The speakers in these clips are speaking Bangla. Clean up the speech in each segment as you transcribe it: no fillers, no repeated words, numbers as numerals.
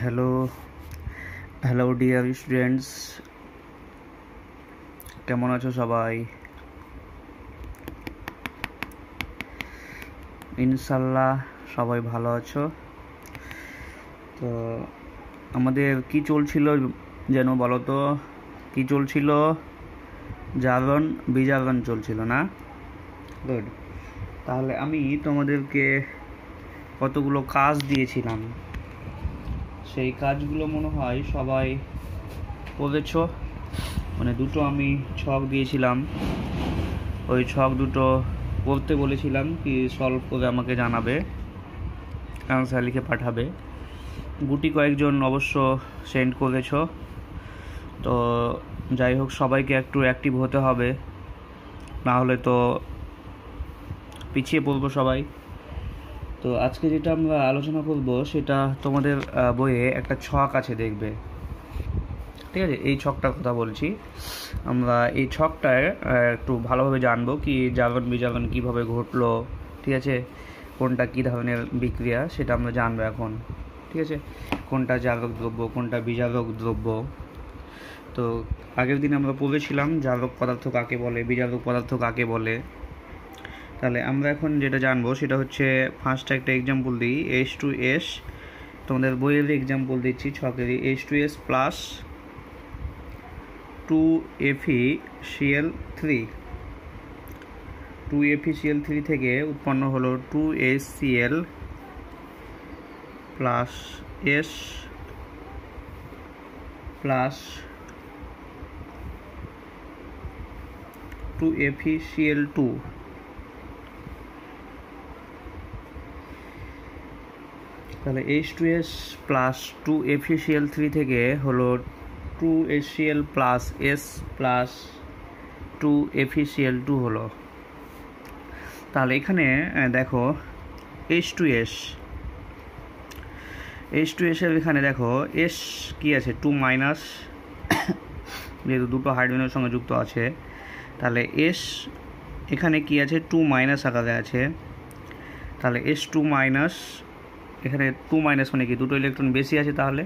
হ্যালো হ্যালো ডিয়ার স্টুডেন্টস, কেমন আছো সবাই? ইনশাল্লাহ সবাই ভালো আছো। তো আমাদের কি চলছিল যেন বলো তো? কি চলছিল? জাগরণ বিজাগরণ চলছিল না? গুড। তাহলে আমি তোমাদেরকে কতগুলো কাজ দিয়েছিলাম, সেই কাজগুলো মনে হয় সবাই করেছো। মানে দুটো আমি ছক দিয়েছিলাম, ওই ছক দুটো করতে বলেছিলাম কি সলভ করে আমাকে জানাবে, অ্যান্সার লিখে পাঠাবে। গুটি কয়েকজন অবশ্য সেন্ড করেছো। তো যাই হোক, সবাইকে একটু অ্যাক্টিভ হতে হবে, না হলে তো পিছিয়ে পড়বো সবাই। তো আজকে যেটা আমরা আলোচনা করব সেটা তোমাদের বইয়ে একটা ছক আছে, দেখবে। ঠিক আছে, এই ছকটার কথা বলছি। আমরা এই ছকটায় একটু ভালোভাবে জানবো কি জাগরণ বিজাগরণ কীভাবে ঘটলো, ঠিক আছে, কোনটা কী ধরনের বিক্রিয়া সেটা আমরা জানবো এখন। ঠিক আছে, কোনটা জাগরক দ্রব্য, কোনটা বিজারক দ্রব্য। তো আগের দিন আমরা পড়েছিলাম জাগরক পদার্থ কাকে বলে, বিজারক পদার্থ কাকে বলে। তাহলে আমরা এখন যেটা জানবো সেটা হচ্ছে, ফার্স্ট একটা এক্সাম্পল দিই। H2S, তোমাদের বইয়ের এক্সাম্পল দিচ্ছি ছকেরই। H2S প্লাস 2FeCl3, 2FeCl3 থেকে উৎপন্ন হলো 2HCl plus S plus 2FeCl2। তাহলে H2S প্লাস 2FeCl3 থেকে হলো 2HCl plus S plus 2FeCl2 হলো। তাহলে এখানে দেখো H2S এর এখানে দেখো S কি আছে, 2 মাইনাস, যেহেতু দুটো হাইড্রোজেনের সঙ্গে যুক্ত আছে। তাহলে S এখানে কি আছে, 2 মাইনাস আকারে আছে। তাহলে S2 মাইনাস, এখানে 2 মাইনাস মানে কি, দুটো ইলেকট্রন বেশি আছে। তাহলে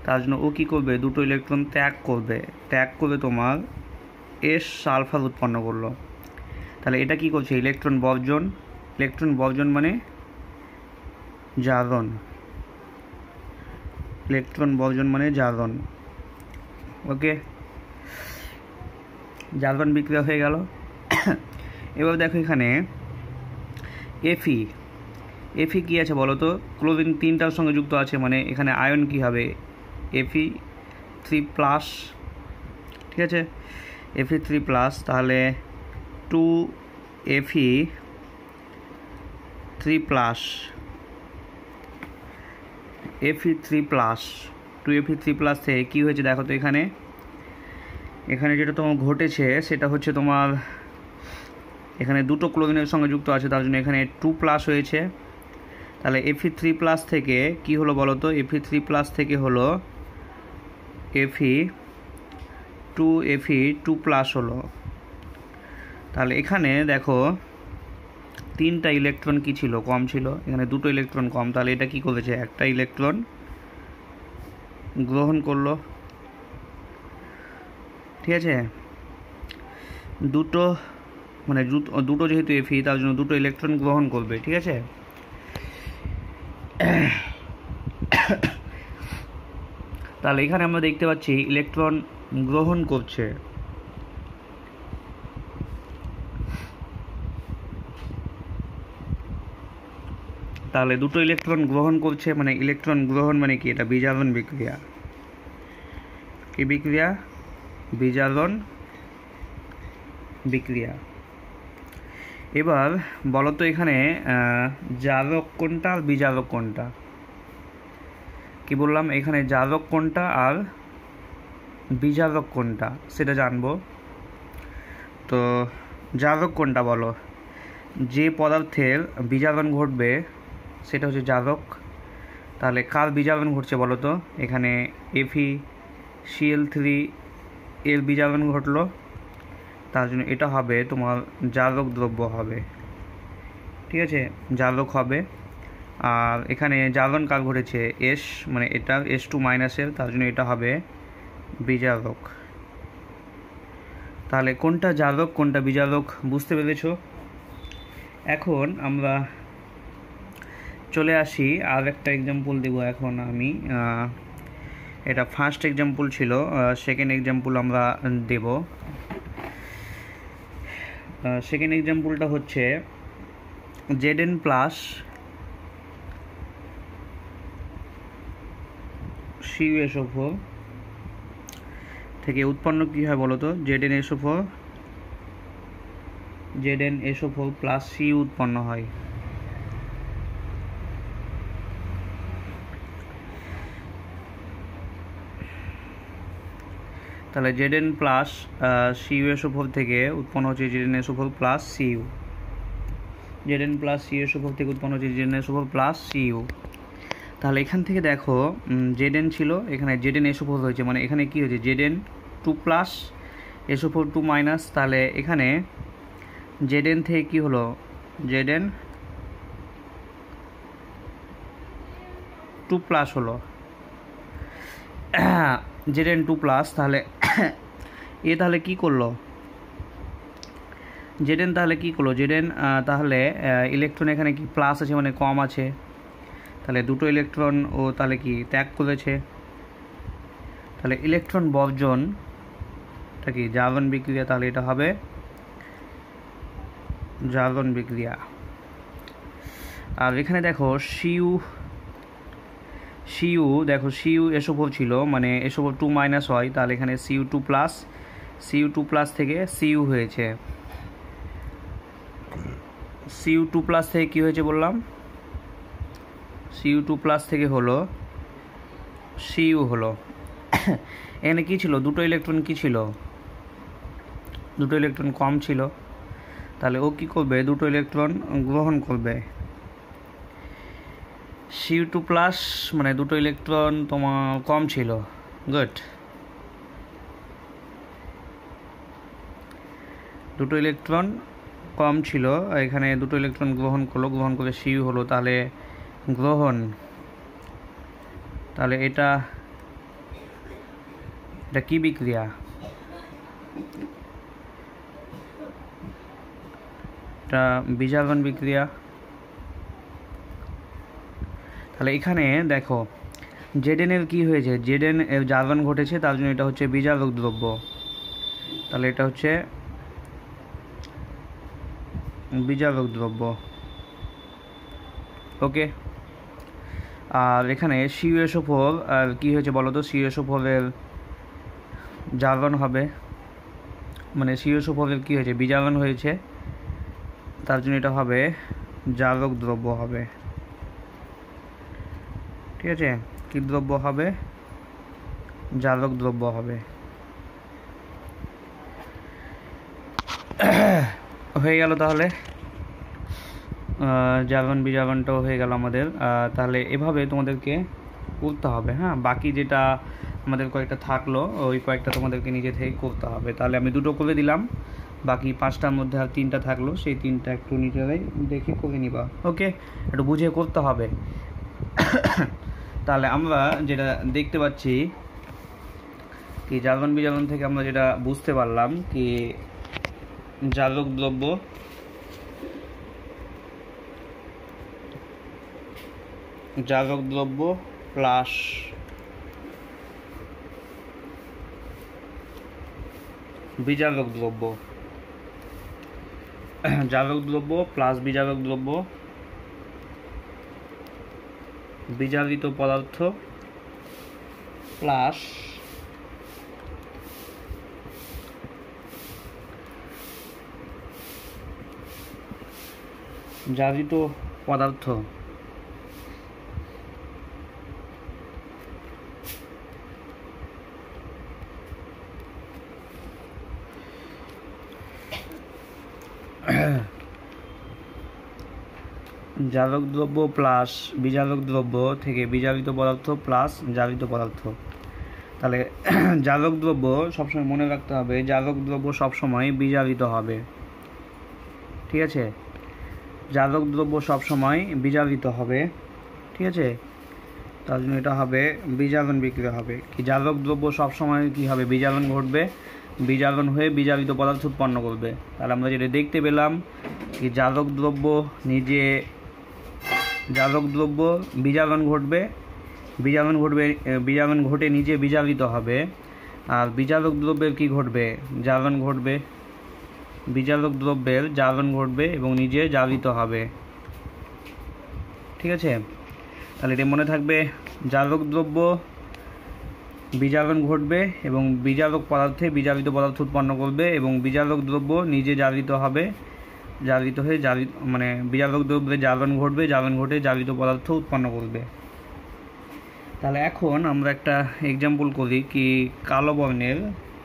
তার জন্য ও কী করবে, দুটো ইলেকট্রন ত্যাগ করে তোমার S সালফার উৎপন্ন করলো। তাহলে এটা কি করছে, ইলেকট্রন বর্জন মানে জারণ, ওকে, জারণ বিক্রিয়া হয়ে গেল। এবার দেখো এখানে এফি কি আছে বলো তো, ক্লোরিন 3টার সঙ্গে যুক্ত আছে, মানে এখানে আয়ন কি হবে, Fe3+, ঠিক আছে, Fe3+। তাহলে 2Fe3+, Fe3+ থেকে কী হয়েছে দেখো তো, এখানে যেটা তোমার ঘটেছে সেটা হচ্ছে তোমার এখানে দুটো ক্লোরিনের সঙ্গে যুক্ত আছে, তার জন্য এখানে 2+ হয়েছে। তাহলে Fe3+ থেকে কি হলো বলো তো, Fe3+ থেকে হলো Fe2+ হলো। তাহলে এখানে দেখো 3টা ইলেকট্রন কি ছিল, কম ছিল, এখানে দুটো ইলেকট্রন কম। তাহলে এটা কি করেছে, একটা ইলেকট্রন গ্রহণ করলো। ঠিক আছে, দুটো যেহেতু Fe, তার জন্য দুটো ইলেকট্রন গ্রহণ করবে। ঠিক আছে, তাহলে এখানে আমরা দেখতে পাচ্ছি ইলেকট্রন গ্রহণ করছে। তাহলে দুটো ইলেকট্রন গ্রহণ করছে, মানে ইলেকট্রন গ্রহণ মানে কি, এটা বিজারণ বিক্রিয়া। কি বিক্রিয়া, বিজারণ বিক্রিয়া। এবার বলো তো এখানে জারক কোনটা আর বিজারক কোনটা? কি বললাম, এখানে জারক কোনটা আর বিজারক কোনটা সেটা জানবো। তো জারক কোনটা বলো, যে পদার্থের বিজারণ ঘটবে সেটা হচ্ছে জারক। তাহলে কার বিজারণ ঘটছে বলো তো, এখানে FeCl3 এর বিজারণ ঘটলো, তার জন্য এটা হবে তোমার জারক দ্রব্য হবে। ঠিক আছে, জারক হবে। আর এখানে জারণ কার ঘটেছে, এস, মানে এটা S2 মাইনাসের, তার জন্য এটা হবে বিজারক। তাহলে কোনটা জারক কোনটা বিজারক বুঝতে পেরেছ। এখন আমরা চলে আসি আর একটা এক্সাম্পল দেব এখন আমি। এটা ফার্স্ট এক্সাম্পল ছিল, সেকেন্ড এক্সাম্পল আমরা দেব। সেকেন্ড এক্সাম্পলটা হচ্ছে Zn প্লাস CuSO4 থেকে উৎপন্ন কী হয় বলো তো, ZnSO4 প্লাস Cu উৎপন্ন হয়। তাহলে Zn প্লাস CuSO4 থেকে উৎপন্ন হচ্ছে ZnSO4 plus Cu। Zn plus CuSO4 থেকে উৎপন্ন হচ্ছে ZnSO4 প্লাস Cu। তাহলে এখান থেকে দেখো Zn ছিল, এখানে ZnSO4 হয়েছে, মানে এখানে কি হয়েছে Zn2 প্লাস SO4 2 মাইনাস। তাহলে এখানে Zn থেকে কি হলো, Zn2 প্লাস হলো, Zn2 প্লাস। তাহলে তাহলে কি করলো Zn, তাহলে কি করলো Zn, তাহলে ইলেকট্রন এখানে কি প্লাস আছে মানে কম আছে, তাহলে দুটো ইলেকট্রন ও তাহলে কি ত্যাগ করেছে। তাহলে ইলেকট্রন বর্জনটা কি জারণ বিক্রিয়া, তাহলে এটা হবে জারণ বিক্রিয়া। আর এখানে দেখো দেখো CuSO4 ছিল, মানে SO4 2 মাইনাস হয়, তাহলে এখানে Cu2 প্লাস থেকে Cu হয়েছে। Cu2 প্লাস থেকে কি হয়েছে বললাম, Cu2 প্লাস থেকে হলো Cu হলো। এখানে কি ছিল, দুটো ইলেকট্রন কি ছিল, দুটো ইলেকট্রন কম ছিল, তাহলে ও কি করবে, দুটো ইলেকট্রন গ্রহণ করবে। Cu2 প্লাস মানে দুটো ইলেকট্রন তোমার কম ছিল, গুড, দুটো ইলেকট্রন কম ছিল, এখানে দুটো ইলেকট্রন গ্রহণ করে Cu হলো, তাহলে গ্রহণ, তাহলে এটা কি বিক্রিয়া, এটা বিজারণ বিক্রিয়া। তাহলে এখানে দেখো Zn এর কি হয়েছে, Zn এর জারণ ঘটেছে, তার জন্য এটা হচ্ছে বিজারক দ্রব্য, তাহলে এটা হচ্ছে বিজারক দ্রব্য। ওকে, আর এখানে CuSO4 আর কি হয়েছে বলো তো, CuSO4 এর জারণ হবে, মানে CuSO4 এর কি হয়েছে বিজারণ হয়েছে, তার জন্য এটা হবে জারক দ্রব্য হবে। ঠিক আছে, কি দ্রব্য হবে, জারক দ্রব্য হবে। হয়ে গেল তাহলে জারণ বিজারণটাও হয়ে গেল আমাদের। তাহলে এভাবে তোমাদেরকে করতে হবে। হ্যাঁ, বাকি যেটা আমাদের কয়েকটা থাকলো ওই কয়েকটা তোমাদেরকে নিজে থেকে করতে হবে। তাহলে আমি দুটো করে দিলাম, বাকি পাঁচটার মধ্যে আর তিনটা থাকলো, সেই তিনটা একটু নিজেরাই দেখে করে নিবা। ওকে, একটু বুঝে করতে হবে। তাহলে আমরা যেটা দেখতে পাচ্ছি কি, জারণ বিজারণ থেকে আমরা যেটা বুঝতে পারলাম কি, জারক দ্রব্য প্লাস বিজারক দ্রব্য, জারক দ্রব্য প্লাস বিজারক দ্রব্য, বিজারিত পদার্থ প্লাস জারিত পদার্থ। জারক দ্রব্য প্লাস বিজারক দ্রব্য থেকে বিজারিত পদার্থ প্লাস জারিত পদার্থ। তাহলে জারক দ্রব্য সবসময় মনে রাখতে হবে, জারক দ্রব্য সবসময় বিজারিত হবে। ঠিক আছে, জারক দ্রব্য সবসময় বিজারিত হবে। ঠিক আছে, তার জন্য এটা হবে বিজারণ বিক্রিয়া হবে। কি জারক দ্রব্য সবসময় কী হবে, বিজারণ ঘটবে, বিজারণ হয়ে বিজারিত পদার্থ উৎপন্ন করবে। তাহলে আমরা যেটা দেখতে পেলাম কি জারক দ্রব্য বিজারণ ঘটবে, বিজারণ ঘটে নিজে বিজারিত হবে। আর বিজারক দ্রব্যের কি ঘটবে, জারণ ঘটবে, বিজারক দ্রব্যের জারণ ঘটবে এবং নিজে জারিত হবে। ঠিক আছে, তাহলে এটা মনে থাকবে, জারক দ্রব্য বিজারণ ঘটবে এবং বিজারক পদার্থে বিজারিত পদার্থ উৎপন্ন করবে এবং বিজারক দ্রব্য নিজে জারিত হবে, জারিত হয়ে মানে বিজারক দ্রব্যের জারণ ঘটবে, জারণ ঘটে জারিত পদার্থ উৎপন্ন করবে। তাহলে এখন আমরা একটা এক্সাম্পল করি কি কালো বর্ণের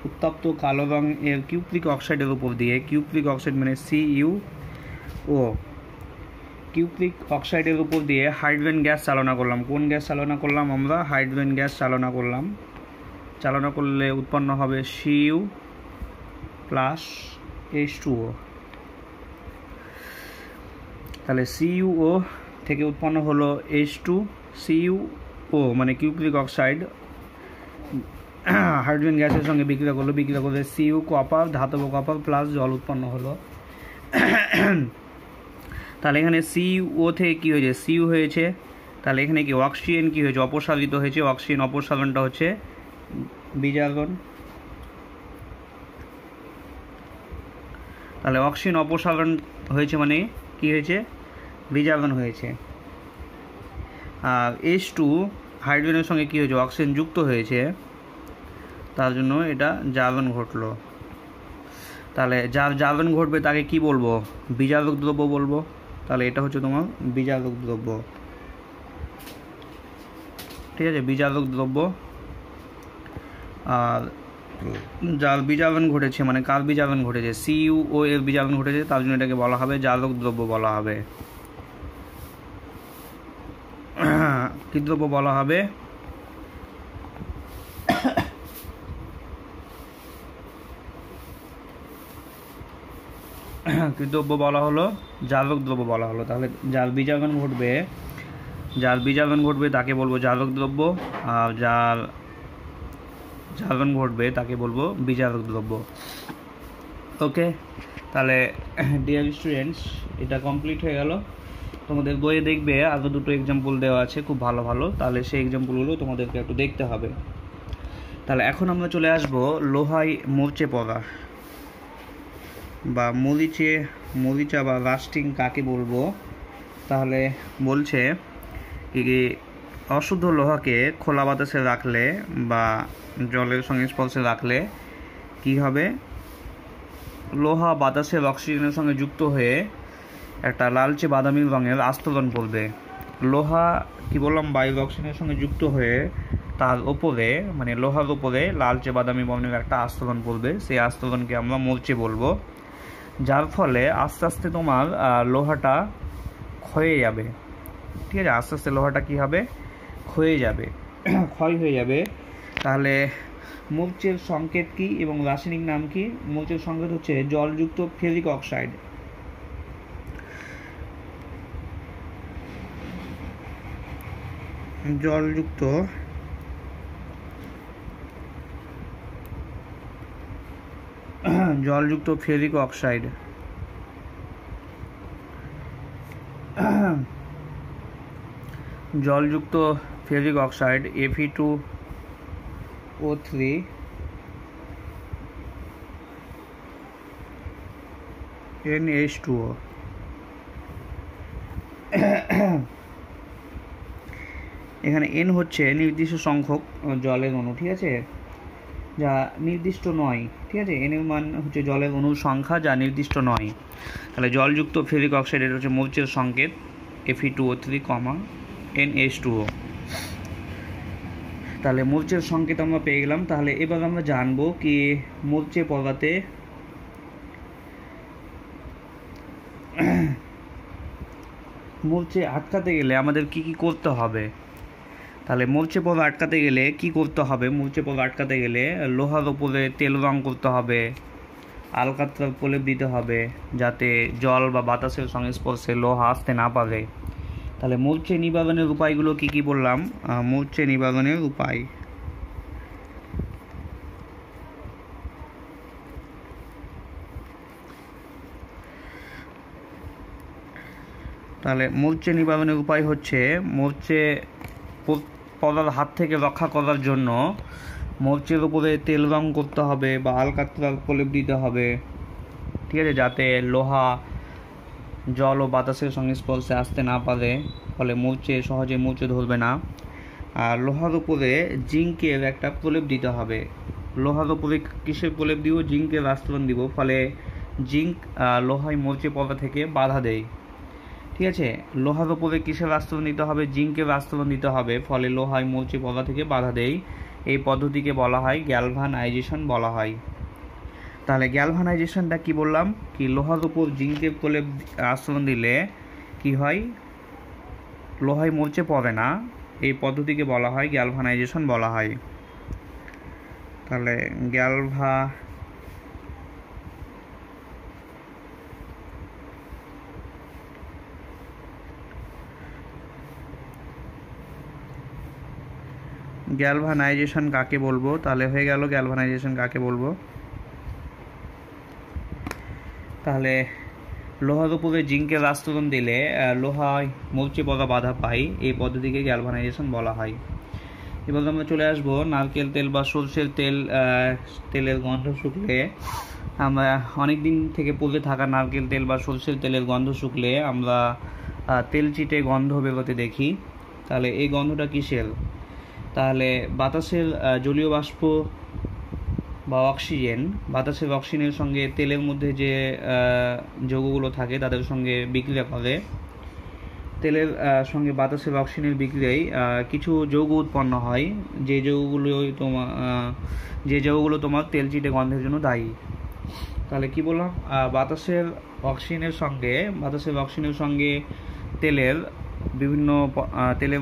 উত্তপ্ত কালো রং এর কিউপ্রিক অক্সাইডের উপর দিয়ে, কিউপ্রিক অক্সাইড মানে CuO, কিউপ্রিক অক্সাইডের উপর দিয়ে হাইড্রোজেন গ্যাস চালনা করলাম। কোন গ্যাস চালনা করলাম আমরা, হাইড্রোজেন গ্যাস চালনা করলাম। চালনা করলে উৎপন্ন হবে Cu প্লাস H2O। তাহলে CuO থেকে উৎপন্ন হলো H2CuO মানে কিউপ্রিক অক্সাইড হাইড্রোজেন গ্যাসের সঙ্গে বিক্রিয়া করে Cu কপার, ধাতব কপার প্লাস জল উৎপন্ন হলো। তাহলে এখানে CuO থেকে কী হয়েছে, Cu হয়েছে। তাহলে এখানে কি অক্সিজেন কী হয়েছে, অপসারিত হয়েছে। অক্সিজেন অপসারণটা হচ্ছে বিজারণ। তাহলে অক্সিজেন অপসারণ হয়েছে মানে কি হয়েছে, বিজারণ হয়েছে। আর H2 হাইড্রোজেনের সঙ্গে কী হয়েছে, অক্সিজেন যুক্ত হয়েছে, তার জন্য এটা জারণ ঘটলো। তাহলে যার জারণ ঘটবে তাকে কি বলবো, বিজারক দ্রব্য বলবো। তাহলে এটা হচ্ছে তোমার বিজারক দ্রব্য। ঠিক আছে, বিজারক দ্রব্য। আর যার বিজারণ ঘটেছে মানে কার বিজারণ ঘটেছে, CuO এর বিজারণ ঘটেছে, তার জন্য এটাকে বলা হবে জারক দ্রব্য বলা হবে। কি দ্রব্য বলা হবে, কি দ্রব্য বলা হলো, জারক দ্রব্য বলা হলো। তাহলে যার বিজারণ ঘটবে তাকে বলবো জারক দ্রব্য, আর যার জারণ ঘটবে তাকে বলবো বিজারক দ্রব্য। ওকে, তাহলে ডিয়ার স্টুডেন্টস এটা কমপ্লিট হয়ে গেল। তোমাদের বইয়ে দেখবে আরও দুটো এক্সাম্পল দেওয়া আছে খুব ভালো ভালো, তাহলে সেই এক্সাম্পলগুলো তোমাদেরকে একটু দেখতে হবে। তাহলে এখন আমরা চলে আসব লোহায় মরচে পড়া বা মরিচা বা রাস্টিং কাকে বলবো। তাহলে বলছে কি অশুদ্ধ লোহাকে খোলা বাতাসে রাখলে বা জলের সংস্পর্শে রাখলে কি হবে, লোহা বাতাসের অক্সিজেনের সঙ্গে যুক্ত হয়ে একটা লালচে বাদামি রঙের আস্তরণ পড়বে। লোহা কি বললাম, বায়ুর অক্সিজেনের সঙ্গে যুক্ত হয়ে তার ওপরে মানে লোহার ওপরে লালচে বাদামি বর্ণের একটা আস্তরণ পড়বে, সেই আস্তরণকে আমরা মরচে বলবো। যার ফলে আস্তে আস্তে তোমার লোহাটা ক্ষয়ে যাবে। ঠিক আছে, আস্তে আস্তে লোহাটা কী হবে, ক্ষয়ে যাবে, ক্ষয় হয়ে যাবে। তাহলে মরচের সংকেত কি এবং রাসায়নিক নাম কি? মরচের সংকেত হচ্ছে জলযুক্ত ফেরিক অক্সাইড। জলযুক্ত ফেরিক অক্সাইড। জলযুক্ত ফেরিক অক্সাইড Fe2O3 NH2O। এখানে N হচ্ছে নির্দিষ্ট সংখ্যক জলের অণু, ঠিক আছে, যা নির্দিষ্ট নয়। ঠিক আছে, N এর মান হচ্ছে জলের অণুর সংখ্যা যা নির্দিষ্ট নয়। তাহলে জলযুক্ত ফেরিক অক্সাইড এটা হচ্ছে মরচের সংকেত Fe2O3, NH2O। তাহলে মরচের সংকেত আমরা পেয়ে গেলাম। তাহলে এবার আমরা জানবো কি মরচে পড়াতে মরচে আটকাতে গেলে আমাদের কি কি করতে হবে। তাহলে মরচে পড়া আটকাতে গেলে কি করতে হবে, মরচে পড়া আটকাতে গেলে লোহার ওপরে তেল রং করতে হবে, আলকাতরার প্রলেপ দিতে হবে যাতে জল বা বাতাসের সংস্পর্শে লোহা আসতে না পারে। তাহলে মূর্ছে নিবারণের উপায়গুলো কি কি বললাম? মূর্ছে নিবারণের উপায়, তাহলে মূর্ছে নিবারণের উপায় হচ্ছে মূর্ছে পড়ার হাত থেকে রক্ষা করার জন্য মূর্ছের উপরে তেল রং করতে হবে বা আলকাতরার প্রলেপ দিতে হবে, ঠিক আছে, যাতে লোহা জল ও বাতাসের সংস্পর্শে আসতে না পারে, ফলে সহজে মূর্ছে ধরবে না। আর লোহার উপরে জিঙ্কের একটা প্রলেপ দিতে হবে। লোহার উপরে কিসের প্রলেপ দিব? জিঙ্কের আস্তরণ দিব, ফলে জিঙ্ক লোহায় মূর্ছে পড়া থেকে বাধা দেয়, ঠিক আছে। লোহার উপরে কিসের আস্তরণ দিতে হবে? জিঙ্কের আস্তরণ দিতে হবে, ফলে লোহায় মূর্ছে পড়া থেকে বাধা দেয়। এই পদ্ধতিকে বলা হয় গ্যালভানাইজেশন বলা হয়। তাহলে গ্যালভানাইজেশনটা কি বললাম? কি লোহার উপর জিঙ্কের প্রলেপ আস্তরণ দিলে কি হয়? লোহায় মূর্ছে পড়ে না। এই পদ্ধতিকে বলা হয় গ্যালভানাইজেশন বলা হয়। তাহলে গ্যালভানাইজেশন কাকে বলবো? তাহলে হয়ে গেল গ্যালভানাইজেশন কাকে বলবো। তাহলে লোহার উপরে জিঙ্কের আস্তরণ দিলে লোহায় মূর্ছে পড়া বাধা পায়, এই পদ্ধতিকে গ্যালভানাইজেশন বলা হয়। এবার আমরা চলে আসবো নারকেল তেল বা সরষের তেলের গন্ধ শুকলে, আমরা অনেক দিন থেকে পড়ে থাকা নারকেল তেল বা সরষের তেলের গন্ধ শুকলে আমরা তেল চিটে গন্ধ বেরোতে দেখি। তাহলে এই গন্ধটা কিসের? তাহলে বাতাসের জলীয় বাষ্প বা অক্সিজেন, বাতাসের অক্সিজেনের সঙ্গে তেলের মধ্যে যে যৌগগুলো থাকে তাদের সঙ্গে বিক্রিয়া করে। তেলের সঙ্গে বাতাসের অক্সিজেনের বিক্রিয়ায় কিছু যৌগ উৎপন্ন হয়, যে যৌগগুলো তোমার তেল চিটে গন্ধের জন্য দায়ী। তাহলে কি বললাম? বাতাসের অক্সিজেনের সঙ্গে তেলের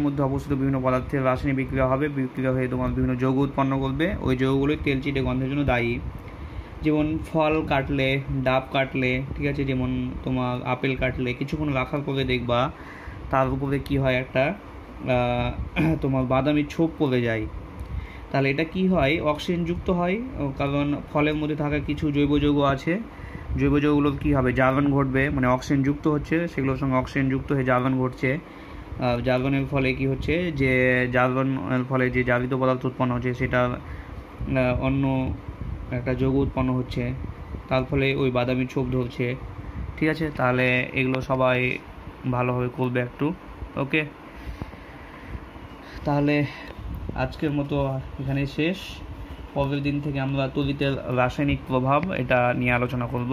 মধ্যে অবস্থিত বিভিন্ন পদার্থের রাসায়নিক বিক্রিয়া হবে, বিক্রিয়া হয়ে তোমার বিভিন্ন যৌগ উৎপন্ন করবে, ওই যৌগগুলোই তেল চিটে গন্ধের জন্য দায়ী। যেমন ফল কাটলে, ডাব কাটলে, ঠিক আছে, যেমন তোমার আপেল কাটলে কিছুক্ষণ রাখার পরে দেখবা তার উপরে কি হয়, একটা তোমার বাদামি ছোপ পড়ে যায়। তাহলে এটা কি হয়? অক্সিজেন যুক্ত হয়, কারণ ফলের মধ্যে থাকা কিছু জৈব যৌগ আছে, জৈব যৌগগুলোর কী হবে? জারণ ঘটবে, মানে অক্সিজেন যুক্ত হচ্ছে, সেগুলোর সঙ্গে অক্সিজেন যুক্ত হয়ে জারণ ঘটছে। জারণের ফলে কি হচ্ছে? যে জারণের ফলে যে জারিত পদার্থ উৎপন্ন হচ্ছে সেটা অন্য একটা যৌগ উৎপন্ন হচ্ছে, তার ফলে ওই বাদামি ছোপ ধরছে, ঠিক আছে। তাহলে এগুলো সবাই ভালোভাবে করবে একটু, ওকে। তাহলে আজকের মতো এখানেই শেষ। পরের দিন থেকে আমরা তড়িতের রাসায়নিক প্রভাব এটা নিয়ে আলোচনা করব।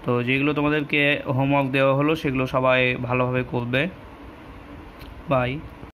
তো যেগুলো তোমাদেরকে হোমওয়ার্ক দেওয়া হলো সেগুলো সবাই ভালোভাবে করবে। বাই।